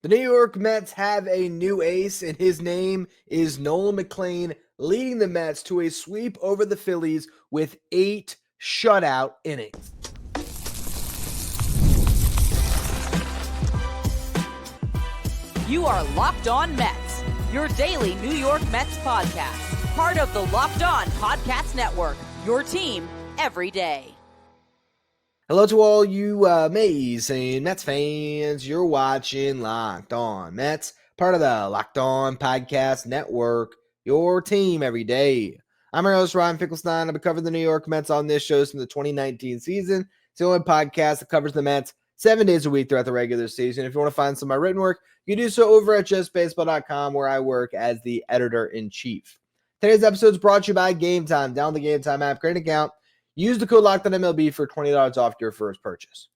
The New York Mets have a new ace, and his name is Nolan McLean, leading the Mets to a sweep over the Phillies with 8 shutout innings. You are Locked On Mets, your daily New York Mets podcast, part of the Locked On Podcast Network, your team every day. Hello to all you amazing Mets fans. You're watching Locked On Mets, part of the Locked On Podcast Network, your team every day. I'm your host, Ryan Finkelstein. I've been covering the New York Mets on this show since the 2019 season. It's the only podcast that covers the Mets 7 days a week throughout the regular season. If you want to find some of my written work, you can do so over at justbaseball.com, where I work as the editor-in-chief. Today's episode is brought to you by Game Time. Download the Game Time app, create an account. Use the code LOCKEDONMLB for $20 off your first purchase.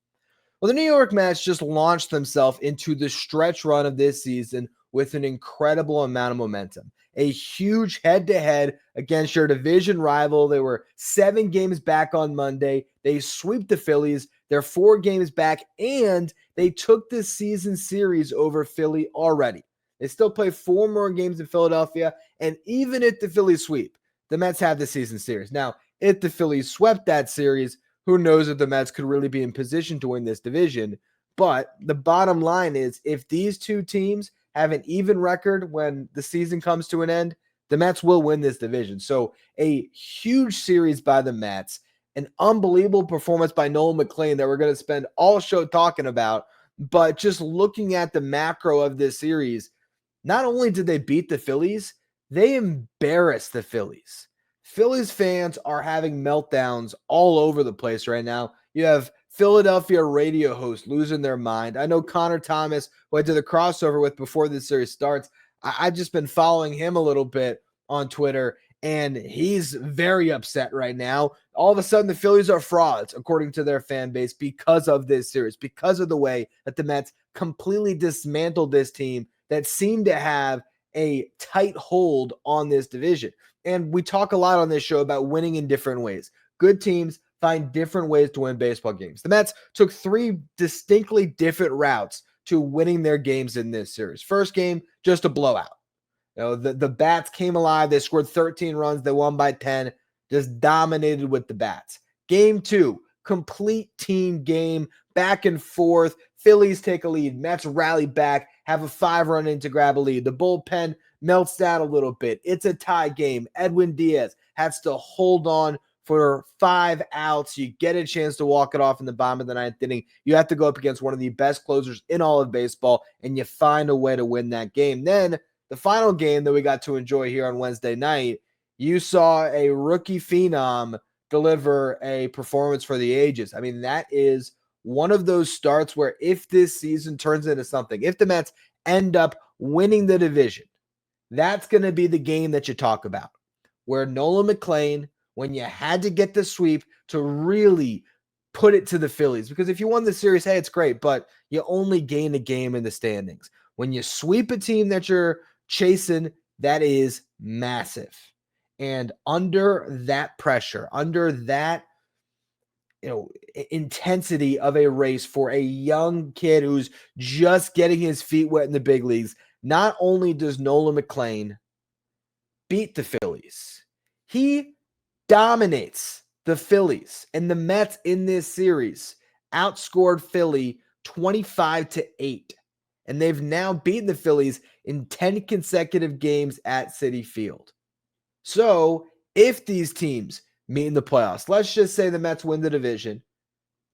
Well, the New York Mets just launched themselves into the stretch run of this season with an incredible amount of momentum. A huge head-to-head against your division rival. They were 7 games back on Monday. They swept the Phillies. They're 4 games back, and they took this season series over Philly already. They still play 4 more games in Philadelphia, and even if the Phillies sweep, the Mets have the season series. Now, if the Phillies swept that series, who knows if the Mets could really be in position to win this division. But the bottom line is, if these two teams have an even record when the season comes to an end, the Mets will win this division. So a huge series by the Mets, an unbelievable performance by Nolan McLean that we're going to spend all show talking about. But just looking at the macro of this series, not only did they beat the Phillies, they embarrassed the Phillies. Phillies fans are having meltdowns all over the place right now. You have Philadelphia radio hosts losing their mind. I know Connor Thomas, who I did the crossover with before this series starts, I've just been following him a little bit on Twitter, and he's very upset right now. All of a sudden, the Phillies are frauds, according to their fan base, because of this series, because of the way that the Mets completely dismantled this team that seemed to have a tight hold on this division. And we talk a lot on this show about winning in different ways. Good teams find different ways to win baseball games. The Mets took 3 distinctly different routes to winning their games in this series. First game, just a blowout. The bats came alive. They scored 13 runs. They won by 10. Just dominated with the bats. Game 2, complete team game, back and forth. Phillies take a lead. Mets rally back, have a 5-run inning to grab a lead. The bullpen melts down a little bit. It's a tie game. Edwin Diaz has to hold on for 5 outs. You get a chance to walk it off in the bottom of the 9th inning. You have to go up against one of the best closers in all of baseball, and you find a way to win that game. Then the final game that we got to enjoy here on Wednesday night, you saw a rookie phenom deliver a performance for the ages. I mean, that is one of those starts where if this season turns into something, if the Mets end up winning the division, that's going to be the game that you talk about, where Nolan McLean, when you had to get the sweep to really put it to the Phillies, because if you won the series, hey, it's great, but you only gain a game in the standings. When you sweep a team that you're chasing, that is massive. And under that pressure, under that intensity of a race for a young kid who's just getting his feet wet in the big leagues, not only does Nolan McLean beat the Phillies, he dominates the Phillies. And the Mets in this series outscored Philly 25-8. And they've now beaten the Phillies in 10 consecutive games at Citi Field. So if these teams meet in the playoffs, let's just say the Mets win the division,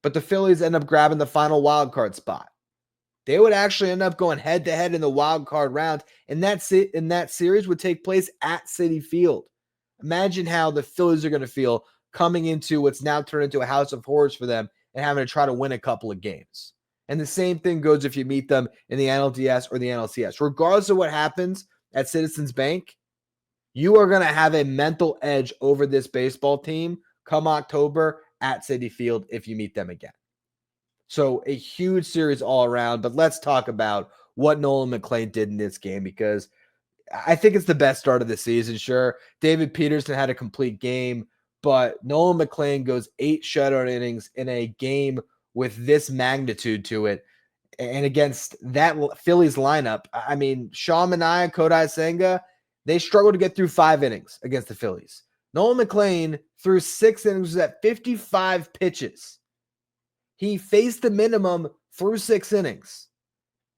but the Phillies end up grabbing the final wild card spot, they would actually end up going head-to-head in the wild card round, and that series would take place at Citi Field. Imagine how the Phillies are going to feel coming into what's now turned into a house of horrors for them and having to try to win a couple of games. And the same thing goes if you meet them in the NLDS or the NLCS. Regardless of what happens at Citizens Bank, you are going to have a mental edge over this baseball team come October at Citi Field if you meet them again. So a huge series all around, but let's talk about what Nolan McLean did in this game, because I think it's the best start of the season. Sure, David Peterson had a complete game, but Nolan McLean goes 8 shutout innings in a game with this magnitude to it. And against that Phillies lineup, I mean, Sean Manaea, Kodai Senga, they struggled to get through 5 innings against the Phillies. Nolan McLean threw 6 innings at 55 pitches. He faced the minimum through 6 innings.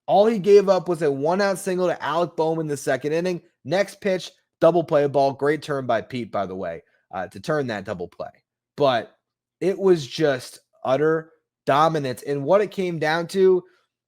All he gave up was a 1-out single to Alec Bowman in the 2nd inning. Next pitch, double play ball. Great turn by Pete, by the way, to turn that double play. But it was just utter dominance. And what it came down to,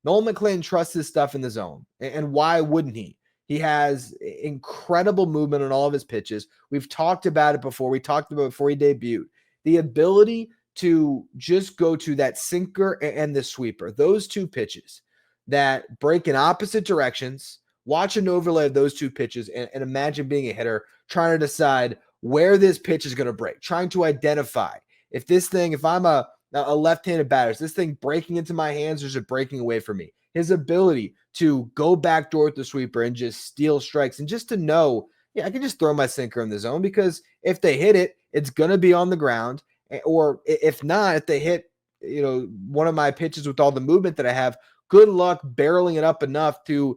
Nolan McLean trusts his stuff in the zone. And why wouldn't he? He has incredible movement on all of his pitches. We've talked about it before. We talked about it before he debuted. The ability to just go to that sinker and the sweeper, those 2 pitches that break in opposite directions. Watch an overlay of those 2 pitches and imagine being a hitter trying to decide where this pitch is going to break, trying to identify if I'm a left-handed batter, is this thing breaking into my hands or is it breaking away from me? His ability to go backdoor with the sweeper and just steal strikes and just to know, I can just throw my sinker in the zone because if they hit it, it's going to be on the ground. Or if not, if they hit, one of my pitches with all the movement that I have, good luck barreling it up enough to,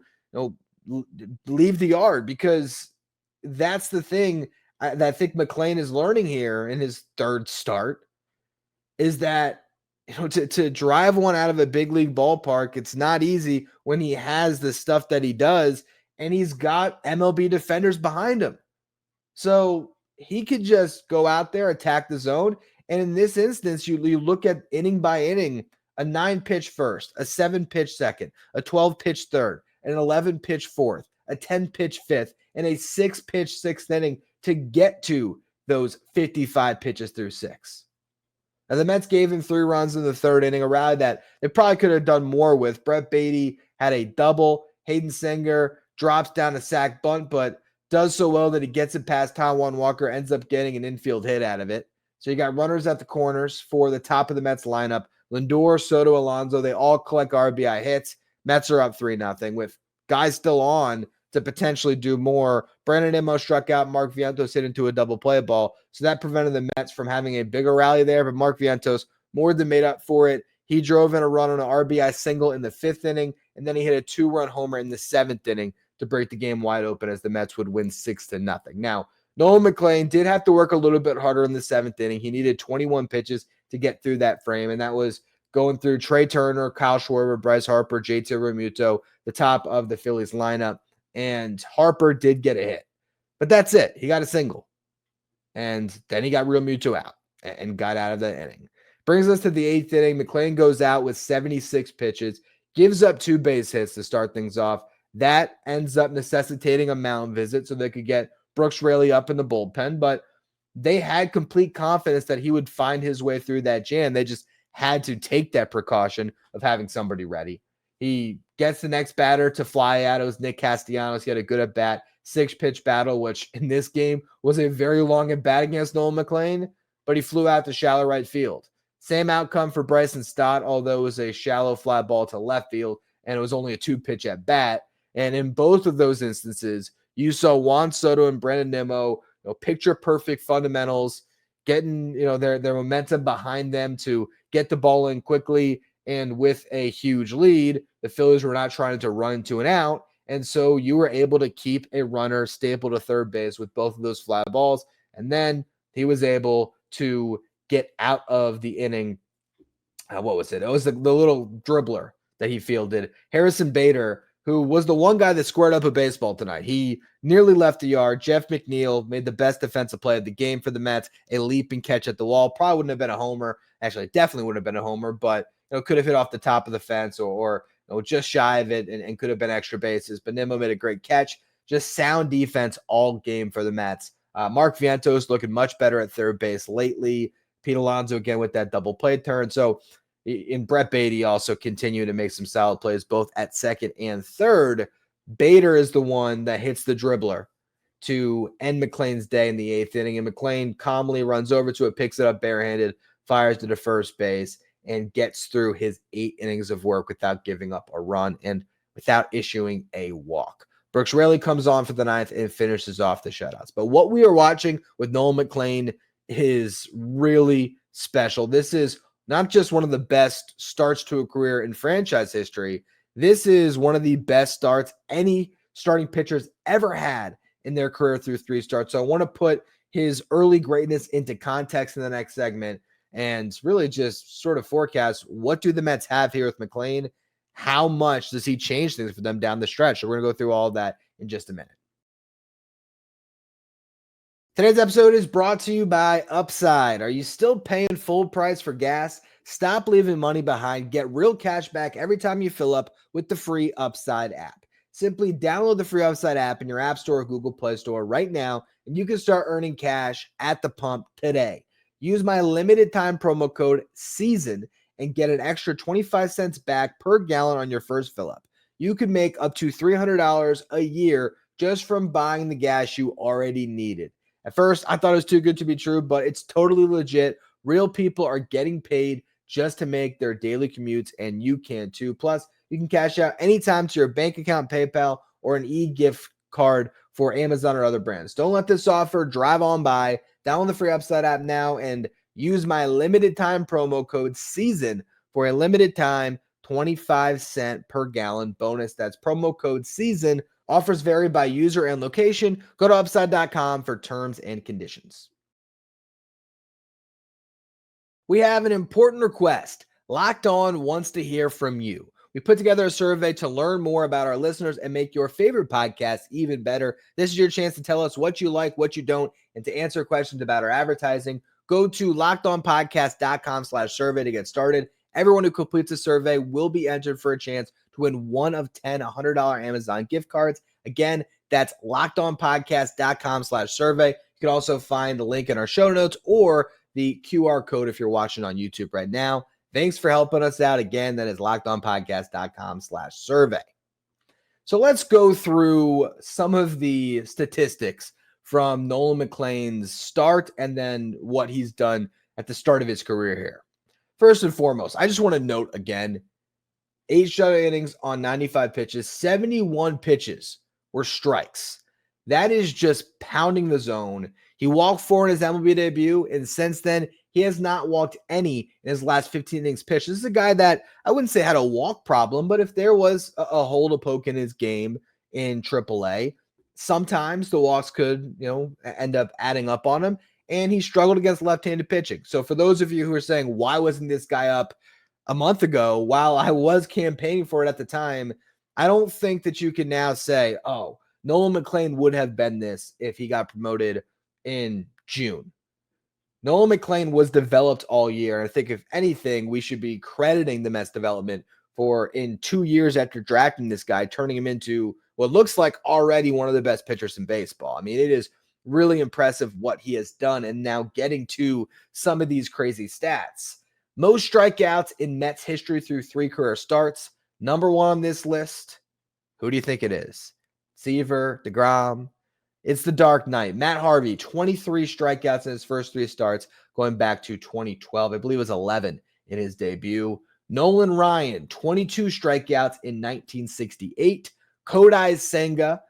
leave the yard, because that's the thing that I think McLean is learning here in his 3rd start is that, to drive one out of a big league ballpark, it's not easy when he has the stuff that he does and he's got MLB defenders behind him. So he could just go out there, attack the zone. And in this instance, you look at inning by inning, a 9-pitch first, a 7-pitch second, a 12-pitch third, an 11-pitch fourth, a 10-pitch fifth, and a 6-pitch 6th inning to get to those 55 pitches through 6. Now, the Mets gave him 3 runs in the 3rd inning, a rally that they probably could have done more with. Brett Beatty had a double. Hayden Singer drops down a sac bunt, but does so well that he gets it past Taijuan Walker, ends up getting an infield hit out of it. So you got runners at the corners for the top of the Mets lineup. Lindor, Soto, Alonso, they all collect RBI hits. Mets are up 3-0 with guys still on to potentially do more. Brandon Nimmo struck out. Mark Vientos hit into a double play ball. So that prevented the Mets from having a bigger rally there. But Mark Vientos more than made up for it. He drove in a run on an RBI single in the 5th inning, and then he hit a 2-run homer in the 7th inning to break the game wide open as the Mets would win 6-0. Now, Nolan McLean did have to work a little bit harder in the 7th inning. He needed 21 pitches to get through that frame, and that was going through Trey Turner, Kyle Schwarber, Bryce Harper, JT Realmuto, the top of the Phillies lineup. And Harper did get a hit. But that's it. He got a single. And then he got Realmuto out and got out of the inning. Brings us to the 8th inning. McLean goes out with 76 pitches, gives up 2 base hits to start things off. That ends up necessitating a mound visit so they could get Brooks Raley up in the bullpen. But they had complete confidence that he would find his way through that jam. They just had to take that precaution of having somebody ready. He gets the next batter to fly out. It was Nick Castellanos. He had a good at-bat, 6-pitch battle, which in this game was a very long at-bat against Nolan McLean, but he flew out to shallow right field. Same outcome for Bryson Stott, although it was a shallow fly ball to left field, and it was only a 2-pitch at-bat. And in both of those instances, you saw Juan Soto and Brandon Nimmo, picture-perfect fundamentals, getting their momentum behind them to get the ball in quickly. And with a huge lead, the Phillies were not trying to run to an out. And so you were able to keep a runner stapled to third base with both of those fly balls. And then he was able to get out of the inning. What was it? It was the little dribbler that he fielded. Harrison Bader, who was the one guy that squared up a baseball tonight. He nearly left the yard. Jeff McNeil made the best defensive play of the game for the Mets, a leaping catch at the wall. Probably wouldn't have been a homer. Actually, definitely would have been a homer, but could have hit off the top of the fence or just shy of it and could have been extra bases. But Nimmo made a great catch. Just sound defense all game for the Mets. Mark Vientos looking much better at third base lately. Pete Alonso again with that double play turn. So in Brett Beatty also continuing to make some solid plays both at second and third. Bader is the one that hits the dribbler to end McLean's day in the 8th inning. And McLean calmly runs over to it, picks it up barehanded, fires to the first base, and gets through his 8 innings of work without giving up a run and without issuing a walk. Brooks Raley comes on for the 9th and finishes off the shutouts. But what we are watching with Nolan McLean is really special. This is not just one of the best starts to a career in franchise history. This is one of the best starts any starting pitchers ever had in their career through 3 starts. So I want to put his early greatness into context in the next segment and really just sort of forecast, what do the Mets have here with McLean? How much does he change things for them down the stretch? So we're going to go through all of that in just a minute. Today's episode is brought to you by Upside. Are you still paying full price for gas? Stop leaving money behind. Get real cash back every time you fill up with the free Upside app. Simply download the free Upside app in your App Store or Google Play Store right now, and you can start earning cash at the pump today. Use my limited time promo code SEASON and get an extra 25 cents back per gallon on your first fill up. You could make up to $300 a year just from buying the gas you already needed. At first, I thought it was too good to be true, but it's totally legit. Real people are getting paid just to make their daily commutes, and you can too. Plus, you can cash out anytime to your bank account, PayPal, or an e-gift card for Amazon or other brands. Don't let this offer drive on by. Download the free Upside app now and use my limited time promo code SEASON for a limited time 25 cent per gallon bonus. That's promo code SEASON. Offers vary by user and location. Go to upside.com for terms and conditions. We have an important request. Locked On wants to hear from you. We put together a survey to learn more about our listeners and make your favorite podcast even better. This is your chance to tell us what you like, what you don't, and to answer questions about our advertising. Go to lockedonpodcast.com/survey to get started. Everyone who completes the survey will be entered for a chance to win one of 10 $100 Amazon gift cards. Again, that's lockedonpodcast.com/survey. You can also find the link in our show notes or the QR code if you're watching on YouTube right now. Thanks for helping us out. Again, that is lockedonpodcast.com/survey. So let's go through some of the statistics from Nolan McLean's start and then what he's done at the start of his career here. First and foremost, I just want to note again, 8 shutout innings on 95 pitches, 71 pitches were strikes. That is just pounding the zone. He walked 4 in his MLB debut, and since then, he has not walked any in his last 15 innings pitched. This is a guy that I wouldn't say had a walk problem, but if there was a hole to poke in his game in AAA, sometimes the walks could, end up adding up on him, and he struggled against left-handed pitching. So for those of you who are saying, why wasn't this guy up a month ago while I was campaigning for it at the time, I don't think that you can now say, oh, Nolan McLean would have been this if he got promoted in June. Nolan McLean was developed all year. And I think if anything, we should be crediting the Mets development for in 2 years after drafting this guy, turning him into what looks like already one of the best pitchers in baseball. I mean, it is really impressive what he has done. And now getting to some of these crazy stats. Most strikeouts in Mets history through 3 career starts. Number 1 on this list. Who do you think it is? Seaver, DeGrom. It's the Dark Knight. Matt Harvey, 23 strikeouts in his first 3 starts going back to 2012. I believe it was 11 in his debut. Nolan Ryan, 22 strikeouts in 1968. Kodai Senga,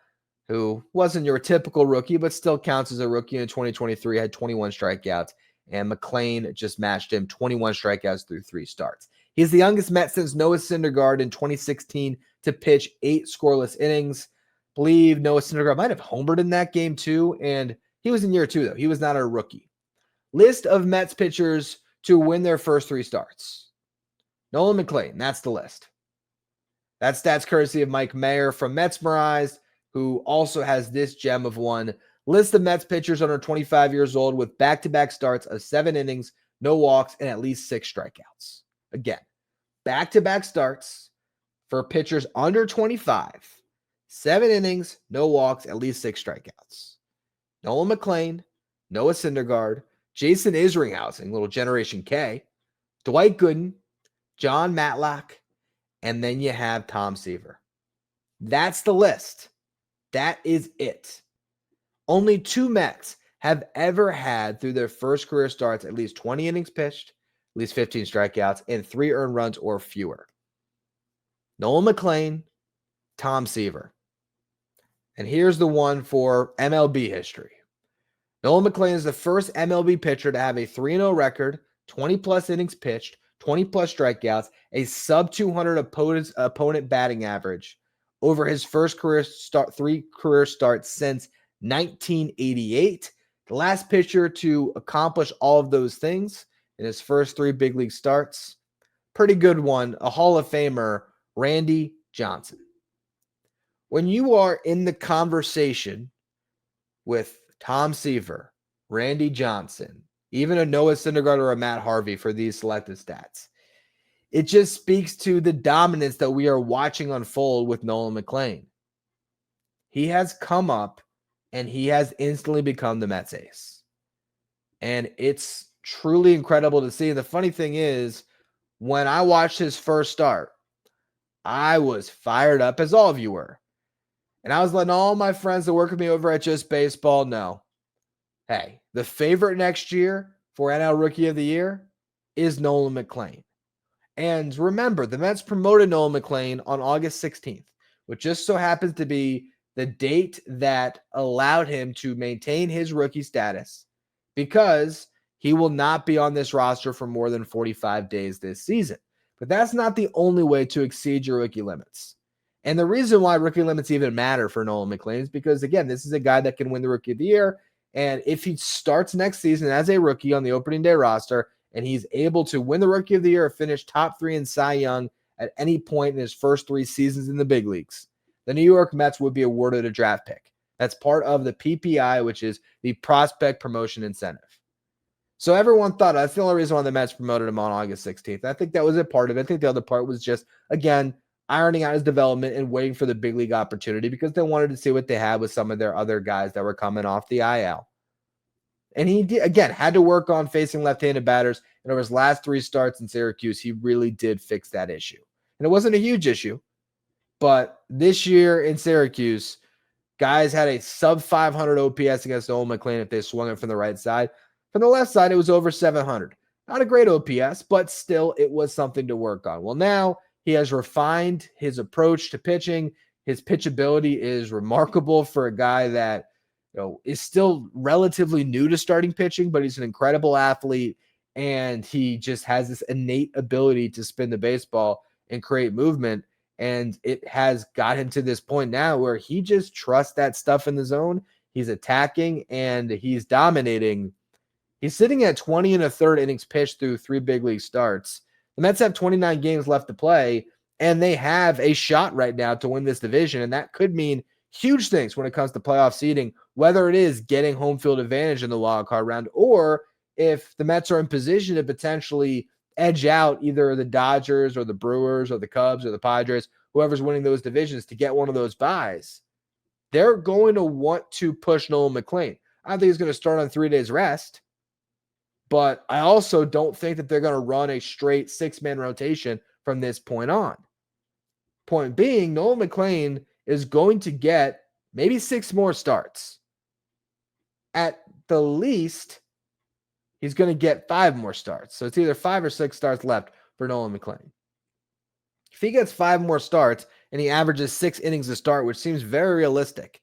who wasn't your typical rookie, but still counts as a rookie in 2023, had 21 strikeouts. And McLean just matched him, 21 strikeouts through 3 starts. He's the youngest Met since Noah Syndergaard in 2016 to pitch 8 scoreless innings. I believe Noah Syndergaard might have homered in that game too, and he was in year 2, though. He was not a rookie. List of Mets pitchers to win their first 3 starts. Nolan McLean, that's the list. That stats courtesy of Mike Mayer from Metsmerized, who also has this gem of one. List of Mets pitchers under 25 years old with back-to-back starts of 7 innings, no walks, and at least 6 strikeouts. Again, back-to-back starts for pitchers under 25, 7 innings, no walks, at least 6 strikeouts. Nolan McLean, Noah Syndergaard, Jason Isringhausen, little Generation K, Dwight Gooden, John Matlock, and then you have Tom Seaver. That's the list. That is it. Only 2 Mets have ever had through their first career starts at least 20 innings pitched, at least 15 strikeouts, and 3 earned runs or fewer. Nolan McLean, Tom Seaver. And here's the one for MLB history. Nolan McLean is the first MLB pitcher to have a 3-0 record, 20-plus innings pitched, 20-plus strikeouts, a sub-200 opponent batting average over his first three career starts since 1988. The last pitcher to accomplish all of those things in his first three big league starts. Pretty good one, a Hall of Famer, Randy Johnson. When you are in the conversation with Tom Seaver, Randy Johnson, even a Noah Syndergaard or a Matt Harvey for these selected stats, it just speaks to the dominance that we are watching unfold with Nolan McLean. He has come up and he has instantly become the Mets ace. And it's truly incredible to see. The funny thing is, when I watched his first start, I was fired up, as all of you were. And I was letting all my friends that work with me over at Just Baseball know, hey, the favorite next year for NL Rookie of the Year is Nolan McLean. And remember, the Mets promoted Nolan McLean on August 16th, which just so happens to be the date that allowed him to maintain his rookie status, because he will not be on this roster for more than 45 days this season. But that's not the only way to exceed your rookie limits. And the reason why rookie limits even matter for Nolan McLean is because, again, this is a guy that can win the Rookie of the Year. And if he starts next season as a rookie on the opening day roster and he's able to win the Rookie of the Year or finish top 3 in Cy Young at any point in his first 3 seasons in the big leagues, the New York Mets would be awarded a draft pick. That's part of the PPI, which is the Prospect Promotion Incentive. So everyone thought that's the only reason why the Mets promoted him on August 16th. I think that was a part of it. I think the other part was just, again, ironing out his development and waiting for the big league opportunity because they wanted to see what they had with some of their other guys that were coming off the IL. And he, again, had to work on facing left-handed batters. And over his last 3 starts in Syracuse, he really did fix that issue. And it wasn't a huge issue. But this year in Syracuse, guys had a sub-500 OPS against Nolan McLean if they swung it from the right side. From the left side, it was over 700. Not a great OPS, but still it was something to work on. Well, now he has refined his approach to pitching. His pitchability is remarkable for a guy that, is still relatively new to starting pitching, but he's an incredible athlete, and he just has this innate ability to spin the baseball and create movement. And it has got him to this point now where he just trusts that stuff in the zone. He's attacking and he's dominating. He's sitting at 20 1/3 innings pitched through 3 big league starts. The Mets have 29 games left to play, and they have a shot right now to win this division. And that could mean huge things when it comes to playoff seeding, whether it is getting home field advantage in the wild card round, or if the Mets are in position to potentially edge out either the Dodgers or the Brewers or the Cubs or the Padres, whoever's winning those divisions, to get one of those buys. They're going to want to push Nolan McLean. I don't think he's going to start on 3 days rest, but I also don't think that they're going to run a straight 6-man rotation from this point on. Point being, Nolan McLean is going to get maybe 6 more starts. At the least, he's going to get 5 more starts. So it's either 5 or 6 starts left for Nolan McLean. If he gets 5 more starts and he averages 6 innings a start, which seems very realistic,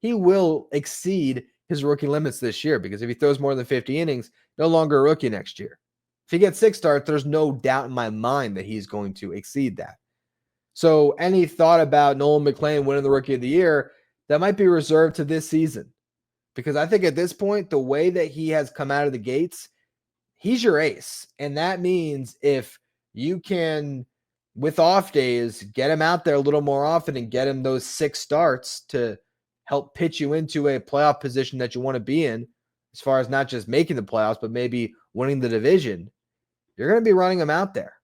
he will exceed his rookie limits this year, because if he throws more than 50 innings, no longer a rookie next year. If he gets 6 starts, there's no doubt in my mind that he's going to exceed that. So any thought about Nolan McLean winning the Rookie of the Year, that might be reserved to this season. Because I think at this point, the way that he has come out of the gates, he's your ace. And that means if you can, with off days, get him out there a little more often and get him those 6 starts to help pitch you into a playoff position that you want to be in, as far as not just making the playoffs, but maybe winning the division, you're going to be running him out there.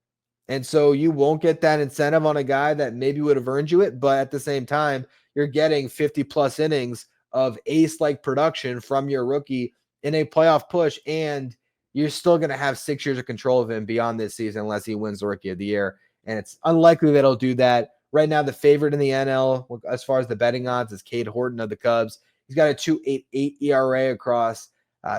And so you won't get that incentive on a guy that maybe would have earned you it, but at the same time, you're getting 50-plus innings of ace-like production from your rookie in a playoff push, and you're still going to have 6 years of control of him beyond this season unless he wins the Rookie of the Year, and it's unlikely that he'll do that. Right now, the favorite in the NL, as far as the betting odds, is Cade Horton of the Cubs. He's got a 2.88 ERA across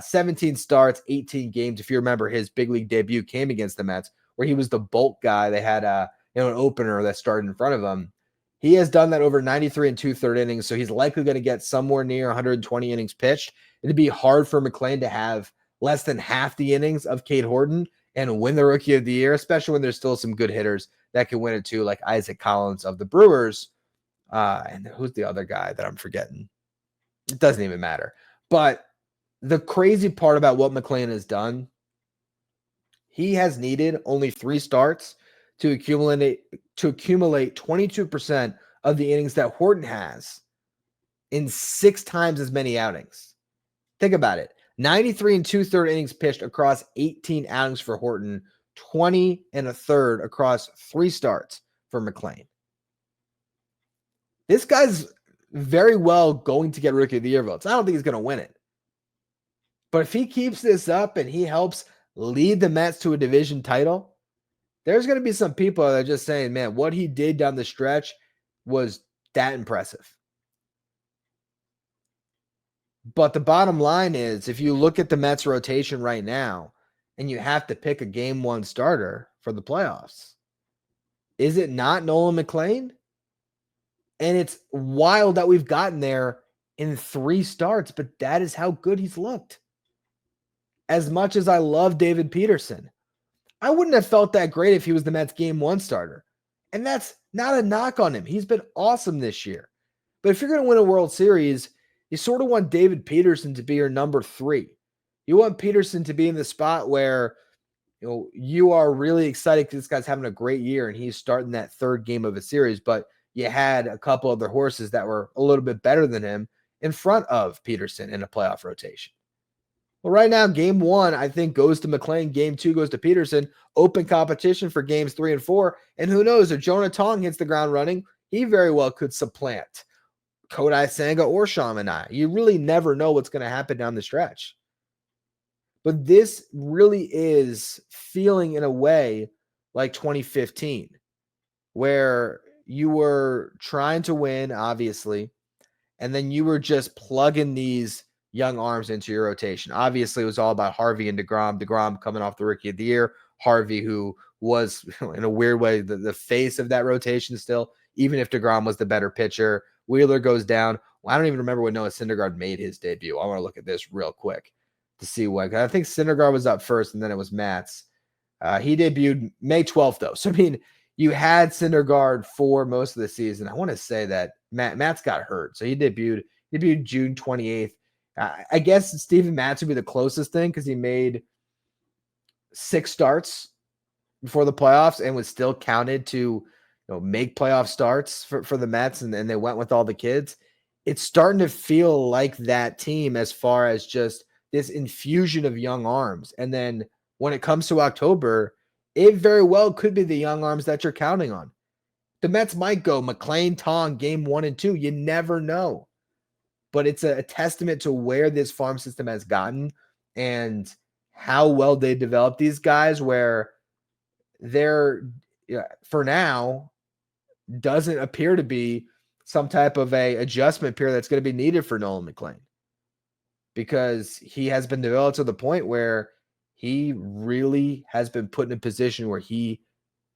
17 starts, 18 games. If you remember, his big league debut came against the Mets, where he was the bulk guy. They had an opener that started in front of him. He has done that over 93 2/3 innings, so he's likely going to get somewhere near 120 innings pitched. It'd be hard for McLean to have less than half the innings of Cade Horton, and win the Rookie of the Year, especially when there's still some good hitters that can win it too, like Isaac Collins of the Brewers. And who's the other guy that I'm forgetting? It doesn't even matter. But the crazy part about what McLean has done, he has needed only 3 starts to accumulate 22% of the innings that Horton has in 6 times as many outings. Think about it. 93 and 2/3 innings pitched across 18 outings for Horton, 20 and a third across 3 starts for McLean. This guy's very well going to get Rookie of the Year votes. I don't think he's going to win it. But if he keeps this up and he helps lead the Mets to a division title, there's going to be some people that are just saying, man, what he did down the stretch was that impressive. But the bottom line is, if you look at the Mets rotation right now and you have to pick a game 1 starter for the playoffs, is it not Nolan McLean? And it's wild that we've gotten there in 3 starts, but that is how good he's looked. As much as I love David Peterson, I wouldn't have felt that great if he was the Mets game 1 starter. And that's not a knock on him. He's been awesome this year. But if you're going to win a World Series, you sort of want David Peterson to be your number 3. You want Peterson to be in the spot where you are really excited because this guy's having a great year and he's starting that 3rd game of a series, but you had a couple other horses that were a little bit better than him in front of Peterson in a playoff rotation. Well, right now, game 1, I think, goes to McLean. Game 2 goes to Peterson. Open competition for games 3 and 4. And who knows, if Jonah Tong hits the ground running, he very well could supplant Kodai Senga or Sean Manaea. You really never know what's going to happen down the stretch. But this really is feeling in a way like 2015, where you were trying to win, obviously, and then you were just plugging these young arms into your rotation. Obviously, it was all about Harvey and DeGrom. DeGrom coming off the Rookie of the Year. Harvey, who was, in a weird way, the face of that rotation still, even if DeGrom was the better pitcher. Wheeler goes down. Well, I don't even remember when Noah Syndergaard made his debut. I want to look at this real quick to see what. I think Syndergaard was up first, and then it was Matz. He debuted May 12th, though. So, I mean, you had Syndergaard for most of the season. I want to say that Matz got hurt. So he debuted June 28th. I guess Steven Matz would be the closest thing because he made 6 starts before the playoffs and was still counted to make playoff starts for the Mets, and they went with all the kids. It's starting to feel like that team as far as just this infusion of young arms. And then when it comes to October, it very well could be the young arms that you're counting on. The Mets might go McLean, Tong, game 1 and 2. You never know. But it's a testament to where this farm system has gotten and how well they developed these guys, where they're, for now, doesn't appear to be some type of a adjustment period that's going to be needed for Nolan McLean, because he has been developed to the point where he really has been put in a position where he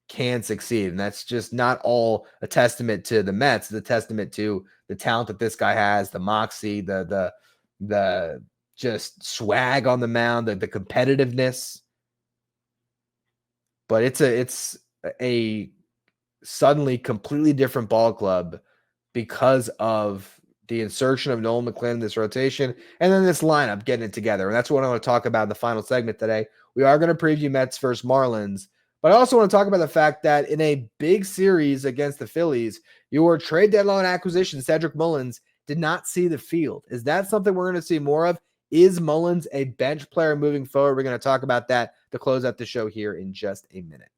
can succeed. And that's just not all a testament to the Mets. It's a testament to the talent that this guy has, the moxie, the just swag on the mound, the competitiveness. But it's a suddenly completely different ball club because of the insertion of Nolan McLean in this rotation, and then this lineup getting it together. And that's what I want to talk about in the final segment today. We are going to preview Mets versus Marlins, but I also want to talk about the fact that in a big series against the Phillies, your trade deadline acquisition, Cedric Mullins, did not see the field. Is that something we're going to see more of? Is Mullins a bench player moving forward? We're going to talk about that to close out the show here in just a minute.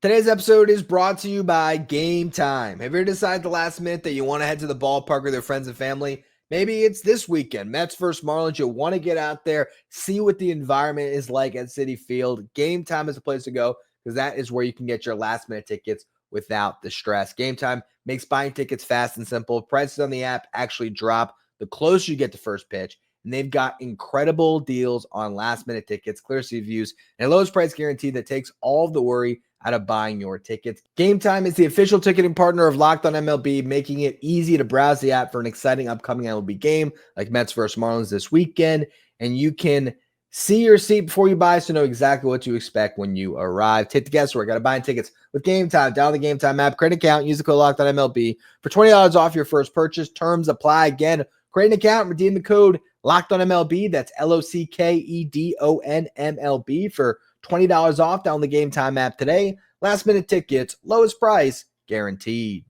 Today's episode is brought to you by Game Time. Have you ever decided the last minute that you want to head to the ballpark with your friends and family? Maybe it's this weekend, Mets versus Marlins. You want to get out there, see what the environment is like at Citi Field. Game Time is the place to go, because that is where you can get your last minute tickets without the stress. Game Time makes buying tickets fast and simple. Prices on the app actually drop the closer you get to first pitch. And they've got incredible deals on last minute tickets, clear seat views, and a lowest price guarantee that takes all of the worry out of buying your tickets. Game Time is the official ticketing partner of Locked On MLB, making it easy to browse the app for an exciting upcoming MLB game like Mets versus Marlins this weekend. And you can See your seat before you buy, so know exactly what to expect when you arrive. Take the guesswork. Got to buy tickets with Game Time. Download the Game Time app, create an account, use the code LOCKEDONMLB for $20 off your first purchase. Terms apply. Again, create an account, redeem the code LOCKEDONMLB. That's LOCKEDONMLB for $20 off. Download the Game Time app today. Last minute tickets, lowest price guaranteed.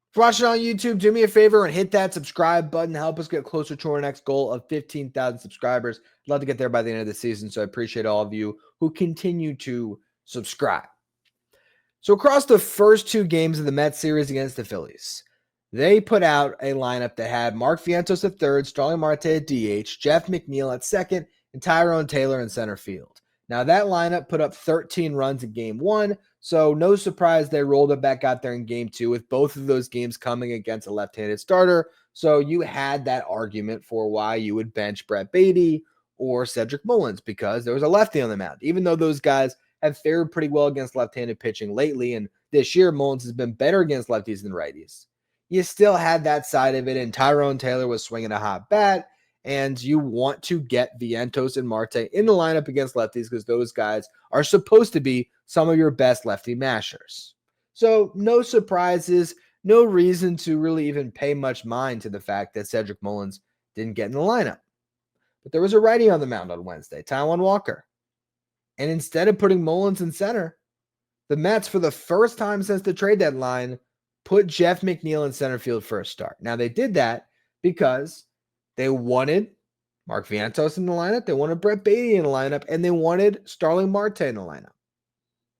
If you're watching on YouTube, do me a favor and hit that subscribe button. Help us get closer to our next goal of 15,000 subscribers. I'd love to get there by the end of the season, so I appreciate all of you who continue to subscribe. So across the first two games of the Mets series against the Phillies, they put out a lineup that had Mark Vientos at third, Starling Marte at DH, Jeff McNeil at second, and Tyrone Taylor in center field. Now, that lineup put up 13 runs in game one, so no surprise they rolled it back out there in game two with both of those games coming against a left-handed starter. So you had that argument for why you would bench Brett Baty or Cedric Mullins because there was a lefty on the mound, even though those guys have fared pretty well against left-handed pitching lately, and this year Mullins has been better against lefties than righties. You still had that side of it, and Tyrone Taylor was swinging a hot bat, and you want to get Vientos and Marte in the lineup against lefties because those guys are supposed to be some of your best lefty mashers. So no surprises, no reason to really even pay much mind to the fact that Cedric Mullins didn't get in the lineup. But there was a righty on the mound on Wednesday, Taijuan Walker. And instead of putting Mullins in center, the Mets, for the first time since the trade deadline, put Jeff McNeil in center field for a start. Now, they did that because they wanted Mark Vientos in the lineup, they wanted Brett Baty in the lineup, and they wanted Starling Marte in the lineup.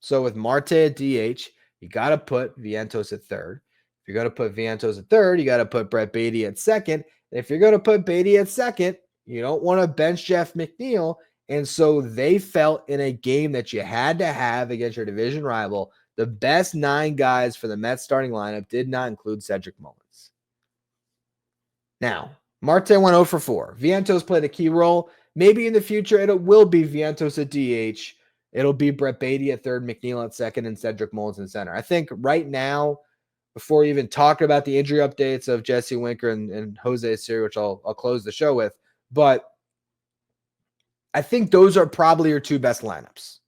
So with Marte at DH, you got to put Vientos at third. If you're going to put Vientos at third, you got to put Brett Baty at second. And if you're going to put Baty at second, you don't want to bench Jeff McNeil. And so they felt in a game that you had to have against your division rival, the best 9 guys for the Mets starting lineup did not include Cedric Mullins. Now, Marte went 0 for 4. Vientos played a key role. Maybe in the future it will be Vientos at DH. It'll be Brett Baty at third, McNeil at second, and Cedric Mullins in center. I think right now, before even talking about the injury updates of Jesse Winker and Jose Siri, which I'll close the show with, but I think those are probably your 2 best lineups.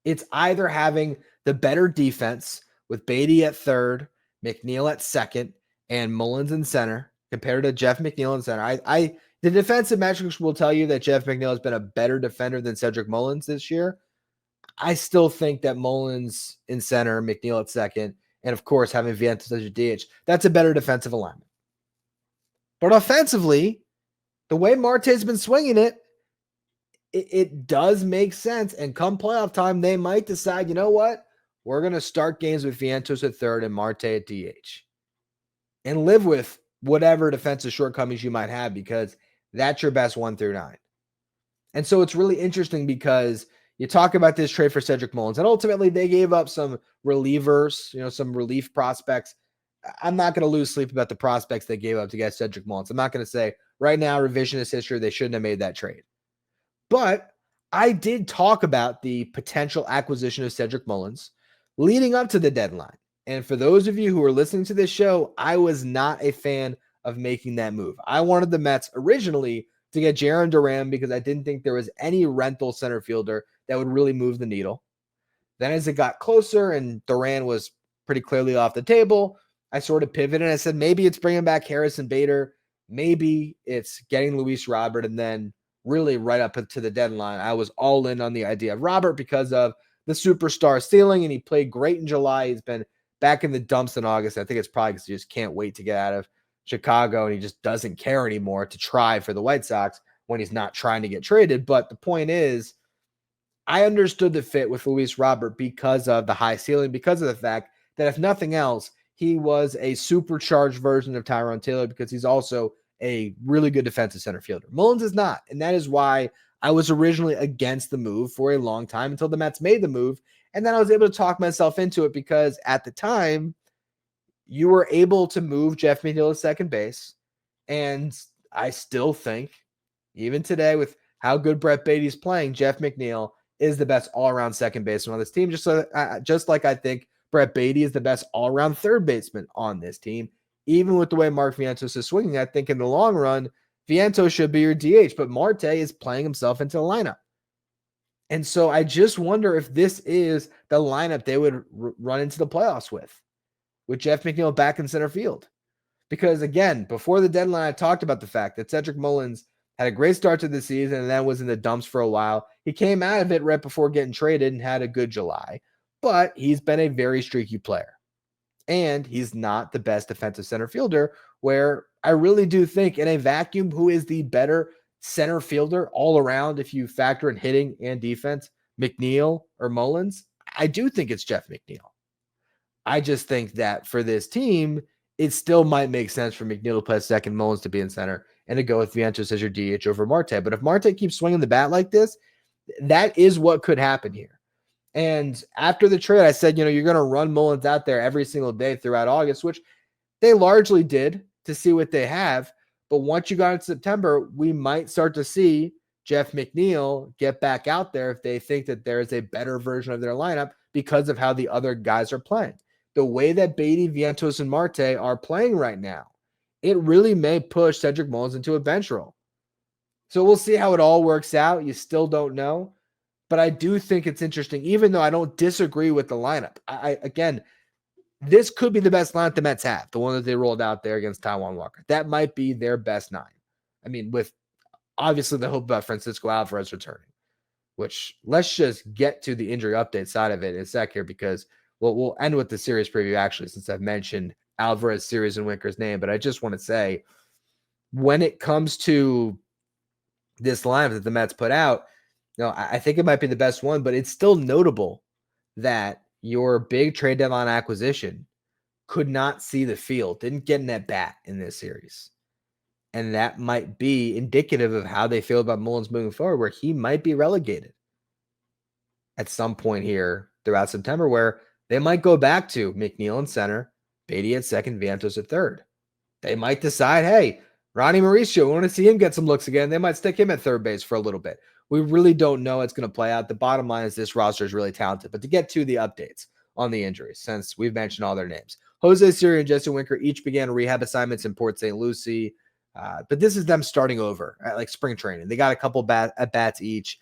It's either having the better defense with Baty at third, McNeil at second, and Mullins in center compared to Jeff McNeil in center. The defensive metrics will tell you that Jeff McNeil has been a better defender than Cedric Mullins this year. I still think that Mullins in center, McNeil at second, and of course having Vientos as your DH, that's a better defensive alignment. But offensively, the way Marte's been swinging it, it does make sense. And come playoff time, they might decide, you know what? We're going to start games with Vientos at third and Marte at DH. And live with whatever defensive shortcomings you might have because that's your best 1 through 9. And so it's really interesting because you talk about this trade for Cedric Mullins, and ultimately they gave up some relievers, some relief prospects. I'm not going to lose sleep about the prospects they gave up to get Cedric Mullins. I'm not going to say right now, revisionist history, they shouldn't have made that trade. But I did talk about the potential acquisition of Cedric Mullins leading up to the deadline. And for those of you who are listening to this show, I was not a fan of making that move. I wanted the Mets originally to get Jarren Duran because I didn't think there was any rental center fielder that would really move the needle. Then as it got closer and Duran was pretty clearly off the table, I sort of pivoted and I said, maybe it's bringing back Harrison Bader. Maybe it's getting Luis Robert. And then really right up to the deadline, I was all in on the idea of Robert because of the superstar ceiling, and he played great in July. He's been back in the dumps in August. I think it's probably because he just can't wait to get out of Chicago, and he just doesn't care anymore to try for the White Sox when he's not trying to get traded. But the point is, I understood the fit with Luis Robert because of the high ceiling, because of the fact that if nothing else, he was a supercharged version of Tyrone Taylor because he's also a really good defensive center fielder. Mullins is not, and that is why I was originally against the move for a long time until the Mets made the move, and then I was able to talk myself into it because at the time, you were able to move Jeff McNeil to second base, and I still think, even today with how good Brett Baty's playing, Jeff McNeil is the best all-around second baseman on this team, just like I think Brett Baty is the best all-around third baseman on this team. Even with the way Mark Vientos is swinging, I think in the long run, Vientos should be your DH, but Marte is playing himself into the lineup. And so I just wonder if this is the lineup they would run into the playoffs with Jeff McNeil back in center field. Because again, before the deadline, I talked about the fact that Cedric Mullins had a great start to the season and then was in the dumps for a while. He came out of it right before getting traded and had a good July, but he's been a very streaky player. And he's not the best defensive center fielder, where I really do think in a vacuum, who is the better center fielder all around, if you factor in hitting and defense, McNeil or Mullins? I do think it's Jeff McNeil. I just think that for this team, it still might make sense for McNeil to play second, Mullins to be in center, and to go with Vientos as your DH over Marte. But if Marte keeps swinging the bat like this, that is what could happen here. And after the trade, I said, you're going to run Mullins out there every single day throughout August, which they largely did to see what they have. But once you got into September, we might start to see Jeff McNeil get back out there if they think that there is a better version of their lineup because of how the other guys are playing. The way that Beatty, Vientos, and Marte are playing right now, it really may push Cedric Mullins into a bench role. So we'll see how it all works out. You still don't know. But I do think it's interesting, even though I don't disagree with the lineup. Again, this could be the best lineup the Mets have, the one that they rolled out there against Taijuan Walker. That might be their best 9. I mean, with obviously the hope about Francisco Alvarez returning, which let's just get to the injury update side of it in a sec here, because we'll end with the series preview, actually, since I've mentioned Alvarez, Series, and Winker's name. But I just want to say, when it comes to this lineup that the Mets put out, I think it might be the best one, but it's still notable that your big trade deadline acquisition could not see the field, didn't get in that bat in this series. And that might be indicative of how they feel about Mullins moving forward, where he might be relegated at some point here throughout September, where they might go back to McNeil in center, Beatty at second, Vientos at third. They might decide, hey, Ronnie Mauricio, we want to see him get some looks again. They might stick him at third base for a little bit. We really don't know it's going to play out. The bottom line is this roster is really talented. But to get to the updates on the injuries, since we've mentioned all their names, Jose Siri and Jesse Winker each began rehab assignments in Port St. Lucie. But this is them starting over at like spring training. They got a couple at bats each.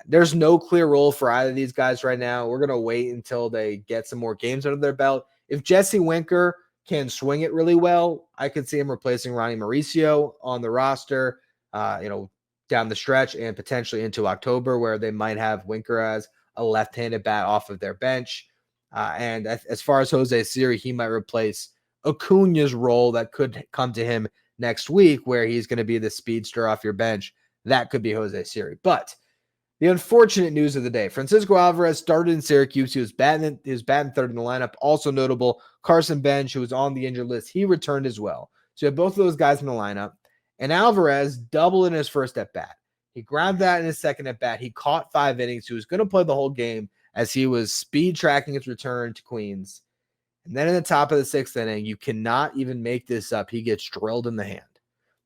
There's no clear role for either of these guys right now. We're going to wait until they get some more games under their belt. If Jesse Winker can swing it really well, I could see him replacing Ronnie Mauricio on the roster, down the stretch and potentially into October, where they might have Winker as a left-handed bat off of their bench. And as far as Jose Siri, he might replace Acuna's role that could come to him next week, where he's going to be the speedster off your bench. That could be Jose Siri. But the unfortunate news of the day, Francisco Alvarez started in Syracuse. He was batting third in the lineup. Also notable, Carson Bench, who was on the injured list, he returned as well. So you have both of those guys in the lineup. And Alvarez doubled in his first at-bat. He grabbed that in his second at-bat. He caught 5 innings. He was going to play the whole game as he was speed tracking his return to Queens. And then in the top of the 6th inning, you cannot even make this up, he gets drilled in the hand.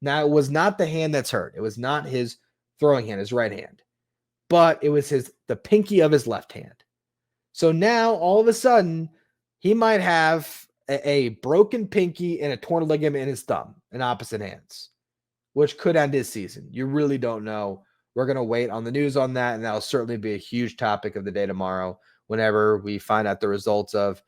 Now, it was not the hand that's hurt. It was not his throwing hand, his right hand. But it was the pinky of his left hand. So now, all of a sudden, he might have a broken pinky and a torn ligament in his thumb in opposite hands, which could end his season. You really don't know. We're going to wait on the news on that, and that'll certainly be a huge topic of the day tomorrow whenever we find out the results of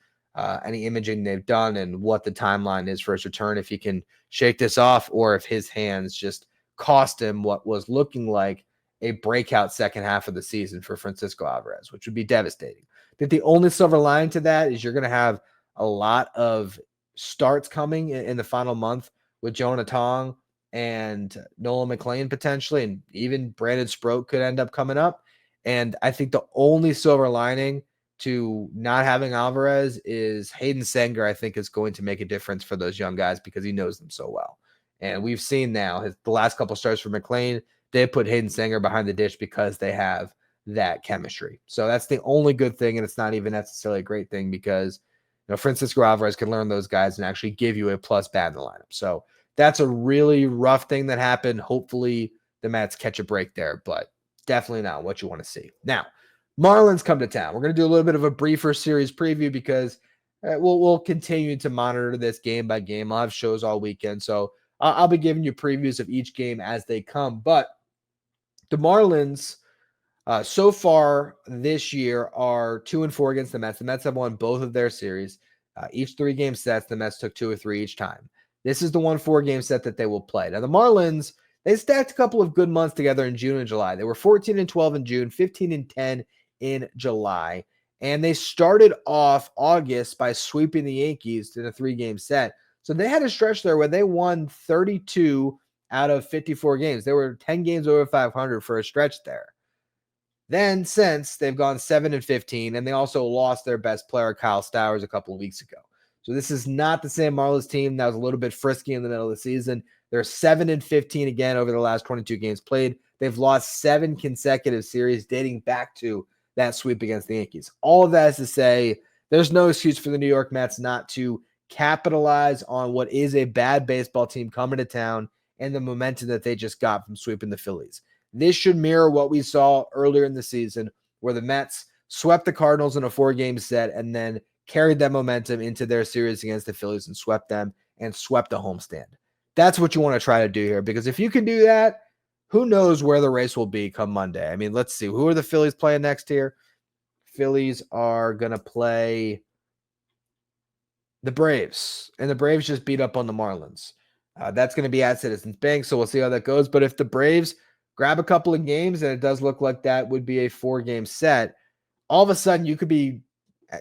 any imaging they've done and what the timeline is for his return, if he can shake this off or if his hands just cost him what was looking like a breakout second half of the season for Francisco Alvarez, which would be devastating. I think the only silver lining to that is you're going to have a lot of starts coming in the final month with Jonah Tong and Nolan McLean potentially, and even Brandon Sproat could end up coming up. And I think the only silver lining to not having Alvarez is Hayden Sanger, I think, is going to make a difference for those young guys because he knows them so well. And we've seen now the last couple starts for McLean, they put Hayden Sanger behind the dish because they have that chemistry. So that's the only good thing, and it's not even necessarily a great thing because Francisco Alvarez can learn those guys and actually give you a plus bat in the lineup. So that's a really rough thing that happened. Hopefully the Mets catch a break there, but definitely not what you want to see. Now, Marlins come to town. We're going to do a little bit of a briefer series preview because we'll continue to monitor this game by game. I'll have shows all weekend, so I'll be giving you previews of each game as they come. But the Marlins, so far this year, are 2-4 against the Mets. The Mets have won both of their series. Each 3-game sets, the Mets took 2 or 3 each time. This is the 1-4 game set that they will play. Now, the Marlins, they stacked a couple of good months together in June and July. They were 14-12 in June, 15-10 in July. And they started off August by sweeping the Yankees in a 3-game set. So they had a stretch there where they won 32 out of 54 games. They were 10 games over 500 for a stretch there. Then since they've gone 7-15, and they also lost their best player, Kyle Stowers, a couple of weeks ago. So this is not the same Marlins team that was a little bit frisky in the middle of the season. They're 7-15 again over the last 22 games played. They've lost 7 consecutive series dating back to that sweep against the Yankees. All of that is to say, there's no excuse for the New York Mets not to capitalize on what is a bad baseball team coming to town and the momentum that they just got from sweeping the Phillies. This should mirror what we saw earlier in the season, where the Mets swept the Cardinals in a 4-game set and then carried that momentum into their series against the Phillies and swept them and swept the homestand. That's what you want to try to do here, because if you can do that, who knows where the race will be come Monday. I mean, let's see. Who are the Phillies playing next here? Phillies are going to play the Braves, and the Braves just beat up on the Marlins. That's going to be at Citizens Bank, so we'll see how that goes. But if the Braves grab a couple of games, and it does look like that would be a 4-game set, all of a sudden you could be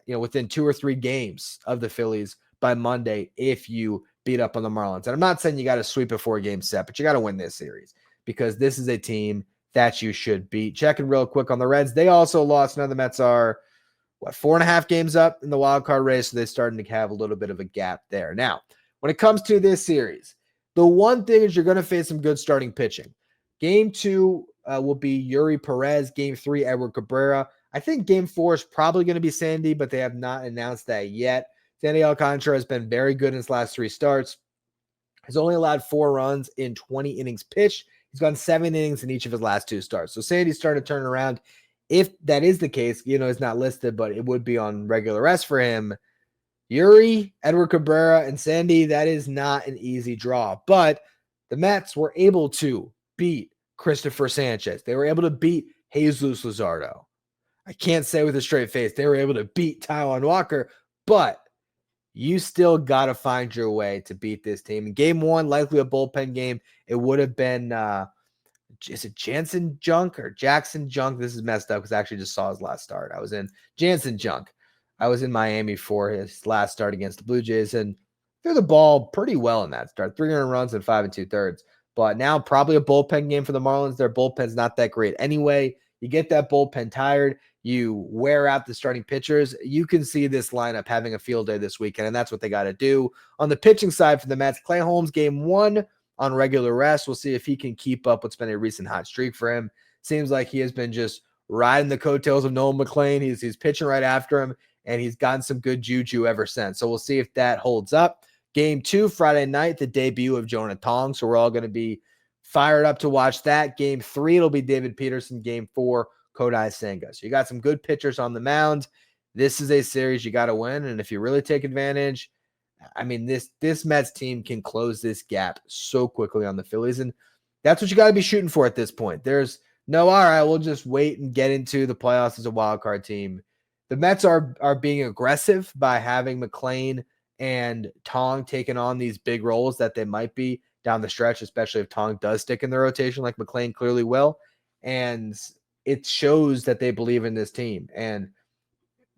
within 2 or 3 games of the Phillies by Monday if you beat up on the Marlins. And I'm not saying you got to sweep a 4-game set, but you got to win this series because this is a team that you should beat. Checking real quick on the Reds. They also lost. Now the Mets are, 4.5 games up in the wild card race, so they're starting to have a little bit of a gap there. Now, when it comes to this series, the one thing is you're going to face some good starting pitching. Game 2 will be Yuri Perez. Game 3, Edward Cabrera. I think Game 4 is probably going to be Sandy, but they have not announced that yet. Sandy Alcantara has been very good in his last 3 starts. He's only allowed 4 runs in 20 innings pitched. He's gone 7 innings in each of his last 2 starts. So Sandy's starting to turn around. If that is the case, it's not listed, but it would be on regular rest for him. Yuri, Edward Cabrera, and Sandy, that is not an easy draw. But the Mets were able to beat Christopher Sanchez. They were able to beat Jesus Luzardo. I can't say with a straight face they were able to beat Taijuan Walker, but you still got to find your way to beat this team. In Game 1, likely a bullpen game. It would have been, is it Jansen Junk or Jackson Junk? This is messed up because I actually just saw his last start. I was in Jansen Junk. I was in Miami for his last start against the Blue Jays and threw the ball pretty well in that start. 300 runs in 5 2/3. But now probably a bullpen game for the Marlins. Their bullpen's not that great anyway. You get that bullpen tired. You wear out the starting pitchers. You can see this lineup having a field day this weekend, and that's what they got to do. On the pitching side for the Mets, Clay Holmes, Game 1 on regular rest. We'll see if he can keep up what's been a recent hot streak for him. Seems like he has been just riding the coattails of Nolan McLean. He's pitching right after him, and he's gotten some good juju ever since. So we'll see if that holds up. Game 2, Friday night, the debut of Jonah Tong. So we're all going to be fired up to watch that. Game 3, it'll be David Peterson. Game 4, Kodai Senga. So you got some good pitchers on the mound. This is a series you got to win. And if you really take advantage, I mean, this Mets team can close this gap so quickly on the Phillies. And that's what you got to be shooting for at this point. There's no, all right, we'll just wait and get into the playoffs as a wild card team. The Mets are being aggressive by having McLean and Tong taking on these big roles that they might be down the stretch, especially if Tong does stick in the rotation like McLean clearly will. And it shows that they believe in this team. And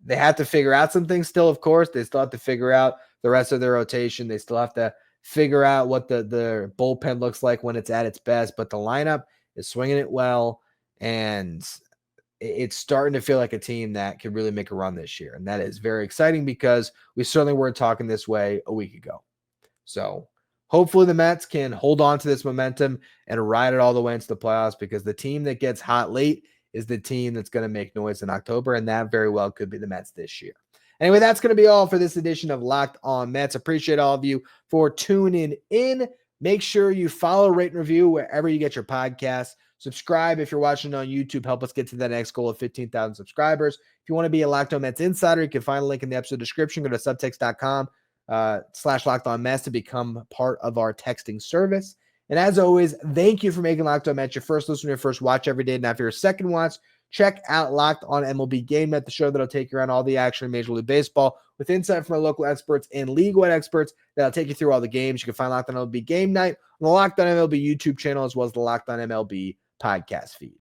they have to figure out some things still, of course. They still have to figure out the rest of their rotation. They still have to figure out what the bullpen looks like when it's at its best. But the lineup is swinging it well, and it's starting to feel like a team that can really make a run this year. And that is very exciting because we certainly weren't talking this way a week ago. So hopefully the Mets can hold on to this momentum and ride it all the way into the playoffs, because the team that gets hot late is the team that's going to make noise in October, and that very well could be the Mets this year. Anyway, that's going to be all for this edition of Locked On Mets. Appreciate all of you for tuning in. Make sure you follow, rate, and review wherever you get your podcasts. Subscribe if you're watching on YouTube. Help us get to that next goal of 15,000 subscribers. If you want to be a Locked On Mets insider, you can find a link in the episode description. Go to subtext.com. / Locked On Mets to become part of our texting service. And as always, thank you for making Locked On Mets your first listen, your first watch every day. And after your second watch, check out Locked On MLB Game Night, the show that'll take you around all the action in Major League Baseball with insight from our local experts and league-wide experts that'll take you through all the games. You can find Locked On MLB Game Night on the Locked On MLB YouTube channel as well as the Locked On MLB podcast feed.